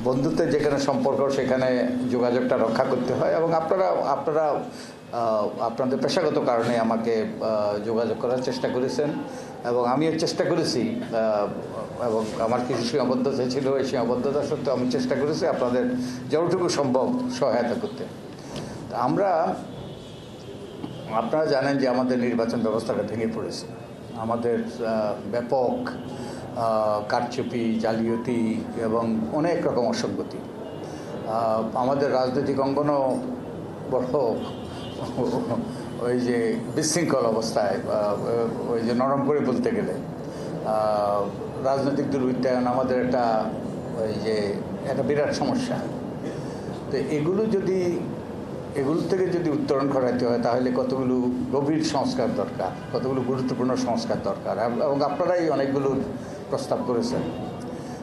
বন্ধুত্বের যেখানে সম্পর্ক সেখানে যোগাযোগটা রক্ষা করতে হয় এবং আপনারা আপনাদের পেশাগত কারণে আমাকে যোগাযোগ করার চেষ্টা করেছেন এবং আমিও চেষ্টা করেছি এবং আমার কিছু সীমাবদ্ধতা ছিল, এই সীমাবদ্ধতা সত্ত্বেও আমি চেষ্টা করেছি আপনাদের যতটুকু সম্ভব সহায়তা করতে। আপনারা জানেন যে আমাদের নির্বাচন ব্যবস্থাটা ভেঙে পড়েছে। আমাদের ব্যাপক কারচুপি, জালিয়াতি এবং অনেক রকম অসঙ্গতি। আমাদের রাজনৈতিক অঙ্গনও বড় ওই যে বিশৃঙ্খল অবস্থায়, ওই যে নরম করে বলতে গেলে রাজনৈতিক দুর্বৃত্তায়ন আমাদের একটা বিরাট সমস্যা। তো এগুলো থেকে যদি উত্তরণ করাতে হয় তাহলে কতগুলো গভীর সংস্কার দরকার, কতগুলো গুরুত্বপূর্ণ সংস্কার দরকার এবং আপনারাই অনেকগুলো প্রস্তাব করেছেন।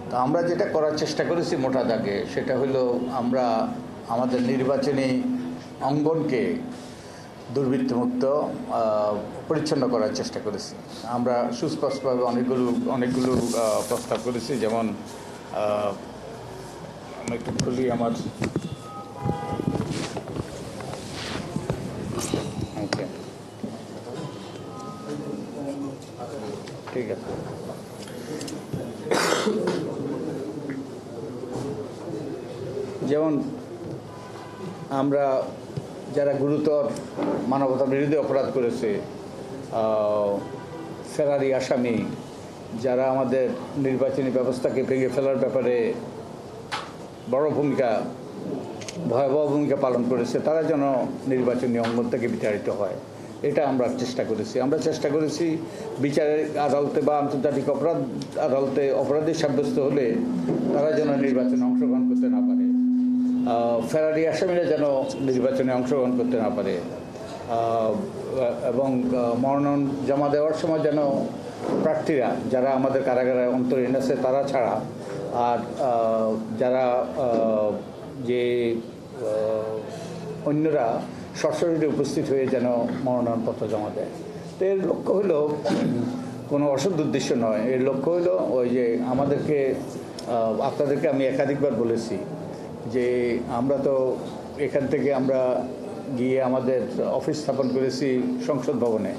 তো আমরা যেটা করার চেষ্টা করেছি মোটা দাগে সেটা হলো আমরা আমাদের নির্বাচনী অঙ্গনকে দুর্বৃত্তমুক্ত পরিচ্ছন্ন করার চেষ্টা করেছি। আমরা সুস্পষ্টভাবে অনেকগুলো প্রস্তাব করেছি, যেমন আমি একটু খুলি আমার ঠিক আছে। যেমন আমরা যারা গুরুতর মানবতা বিরোধী অপরাধ করেছে, ফেরারি আসামি, যারা আমাদের নির্বাচনী ব্যবস্থাকে ভেঙে ফেলার ব্যাপারে বড় ভয়াবহ ভূমিকা পালন করেছে, তারা যেন নির্বাচনী অঙ্গন থেকে বিতাড়িত হয়, এটা আমরা চেষ্টা করেছি। আমরা চেষ্টা করেছি বিচারের আদালতে বা আন্তর্জাতিক অপরাধ আদালতে অপরাধী সাব্যস্ত হলে তারা যেন নির্বাচনে অংশগ্রহণ করতে না পারে, ফেরারি আসামিরা যেন নির্বাচনে অংশগ্রহণ করতে না পারে, এবং মনোনয়ন জমা দেওয়ার সময় যেন প্রার্থীরা যারা আমাদের কারাগারে অন্তরীণ আছে তারা ছাড়া আর যারা যে অন্যরা সশরীরে উপস্থিত হয়ে যেন মনোনয়নপত্র জমা দেয়। তো এর লক্ষ্য হলো কোনো অসৎ উদ্দেশ্য নয়, এর লক্ষ্য হলো ওই যে আপনাদেরকে আমি একাধিকবার বলেছি যে আমরা তো এখান থেকে আমরা গিয়ে আমাদের অফিস স্থাপন করেছি সংসদ ভবনে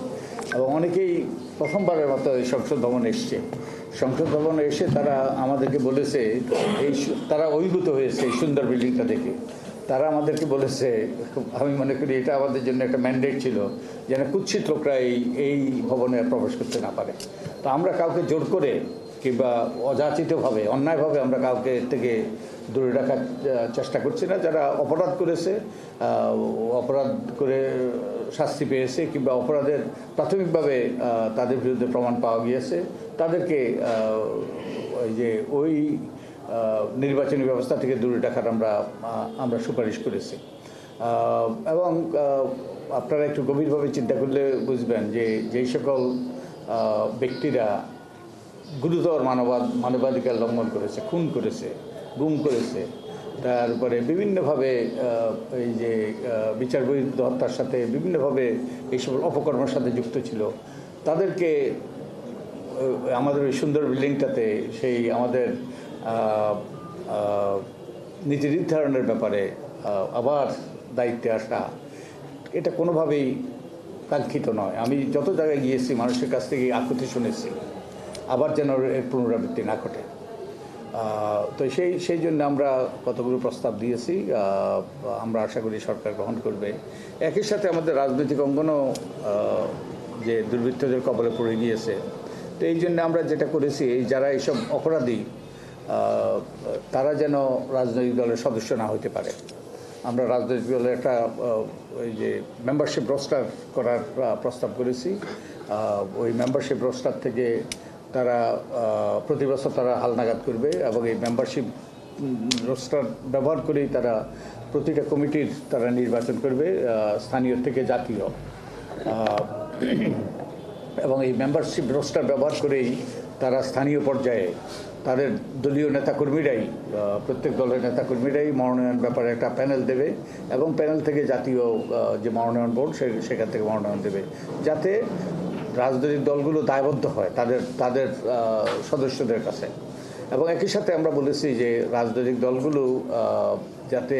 এবং অনেকেই প্রথমবারের মতো এই সংসদ ভবনে এসছে। সংসদ ভবনে এসে তারা আমাদেরকে বলেছে, তারা অভিভূত হয়েছে এই সুন্দর বিল্ডিংটা দেখে। তারা আমাদেরকে বলেছে, আমি মনে করি এটা আমাদের জন্য একটা ম্যান্ডেট ছিল যেন কুৎসিত লোকরা এই ভবনে প্রবেশ করতে না পারে। তো আমরা কাউকে জোর করে কিংবা অযাচিতভাবে অন্যায়ভাবে আমরা কাউকে থেকে দূরে রাখার চেষ্টা করছি না। যারা অপরাধ করেছে, অপরাধ করে শাস্তি পেয়েছে কিংবা অপরাধের প্রাথমিকভাবে তাদের বিরুদ্ধে প্রমাণ পাওয়া গিয়েছে, তাদেরকে ওই নির্বাচনী ব্যবস্থা থেকে দূরে রাখার আমরা সুপারিশ করেছি। এবং আপনারা একটু গভীরভাবে চিন্তা করলে বুঝবেন যে যেই সকল ব্যক্তিরা গুরুতর মানবাধিকার লঙ্ঘন করেছে, খুন করেছে, গুম করেছে, তারপরে বিভিন্নভাবে এই যে বিচার বহির্ভূত হত্যার সাথে বিভিন্নভাবে এই সকল অপকর্মের সাথে যুক্ত ছিল, তাদেরকে আমাদের ওই সুন্দর বিল্ডিংটাতে সেই আমাদের নীতি নির্ধারণের ব্যাপারে আবার দায়িত্বে আসা, এটা কোনোভাবেই কাঙ্ক্ষিত নয়। আমি যত জায়গায় গিয়েছি মানুষের কাছ থেকে আকুতি শুনেছি, আবার যেন এর পুনরাবৃত্তি না ঘটে। তো সেই জন্য আমরা কতগুলো প্রস্তাব দিয়েছি, আমরা আশা করি সরকার গ্রহণ করবে। একই সাথে আমাদের রাজনৈতিক অঙ্গনও যে দুর্বৃত্তদের কবলে পড়ে গিয়েছে, তো এই জন্য আমরা যেটা করেছি, যারা এইসব অপরাধী তারা যেন রাজনৈতিক দলের সদস্য না হতে পারে। আমরা রাজনৈতিক দলের একটা ওই যে মেম্বারশিপ রোস্টার করার প্রস্তাব করেছি। ওই মেম্বারশিপ রোস্টার থেকে তারা প্রতি বছর তারা হালনাগাদ করবে এবং এই মেম্বারশিপ রোস্টার ব্যবহার করেই তারা প্রতিটা কমিটির তারা নির্বাচন করবে, স্থানীয় থেকে জাতীয়। এবং এই মেম্বারশিপ রোস্টার ব্যবহার করেই তারা স্থানীয় পর্যায়ে তাদের দলীয় নেতাকর্মীরাই, প্রত্যেক দলের নেতাকর্মীরাই মনোনয়ন ব্যাপারে একটা প্যানেল দেবে এবং প্যানেল থেকে জাতীয় যে মনোনয়ন বোর্ড সেখান থেকে মনোনয়ন দেবে, যাতে রাজনৈতিক দলগুলো দায়বদ্ধ হয় তাদের সদস্যদের কাছে। এবং একই সাথে আমরা বলেছি যে রাজনৈতিক দলগুলো যাতে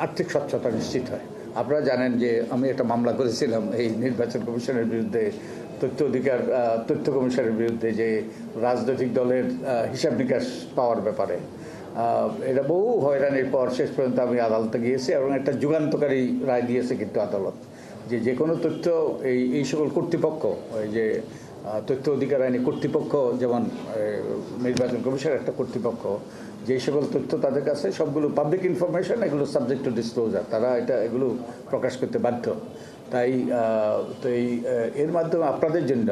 আর্থিক স্বচ্ছতা নিশ্চিত হয়। আপনারা জানেন যে আমি একটা মামলা করেছিলাম এই নির্বাচন কমিশনের বিরুদ্ধে, তথ্য কমিশনের বিরুদ্ধে, যে রাজনৈতিক দলের হিসাব নিকাশ পাওয়ার ব্যাপারে। এটা বহু হয়রানির পর শেষ পর্যন্ত আমি আদালতে গিয়েছি এবং একটা যুগান্তকারী রায় দিয়েছে কিন্তু আদালত, যে কোনো তথ্য এই সকল কর্তৃপক্ষ, ওই যে তথ্য অধিকার আইনি কর্তৃপক্ষ, যেমন নির্বাচন কমিশনের একটা কর্তৃপক্ষ, যে সকল তথ্য তাদের কাছে সবগুলো পাবলিক ইনফরমেশন, এগুলো সাবজেক্ট টু ডিসক্লোজার, তারা এগুলো প্রকাশ করতে বাধ্য। তাই এর মাধ্যমে আপনাদের জন্য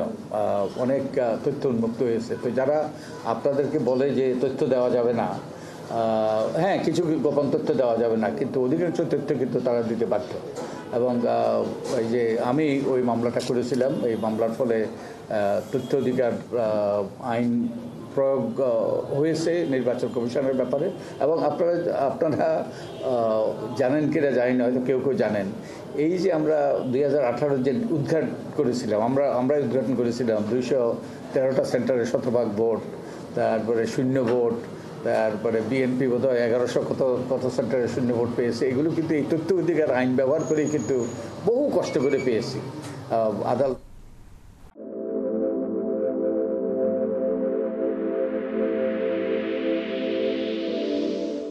অনেক তথ্য উন্মুক্ত হয়েছে। তো যারা আপনাদেরকে বলে যে তথ্য দেওয়া যাবে না, হ্যাঁ, কিছু গোপন তথ্য দেওয়া যাবে না, কিন্তু অধিকাংশ তথ্য কিন্তু তারা দিতে বাধ্য। এবং ওই যে আমি ওই মামলাটা করেছিলাম, এই মামলার ফলে তথ্য অধিকার আইন প্রয়োগ হয়েছে নির্বাচন কমিশনের ব্যাপারে। এবং আপনারা জানেন কিনা জানি না, হয়তো কেউ জানেন, এই যে আমরা 2018 যে উদ্ঘাটন করেছিলাম, আমরাই উদ্ঘাটন করেছিলাম 213টা সেন্টারে শতভাগ ভোট, তারপরে শূন্য ভোট, তারপরে বিএনপি বোধহয় 1100 কত সেন্টারে শূন্য ভোট পেয়েছে। এগুলো কিন্তু এই তথ্য অধিকার আইন ব্যবহার করেই কিন্তু বহু কষ্ট করে পেয়েছি। আদালত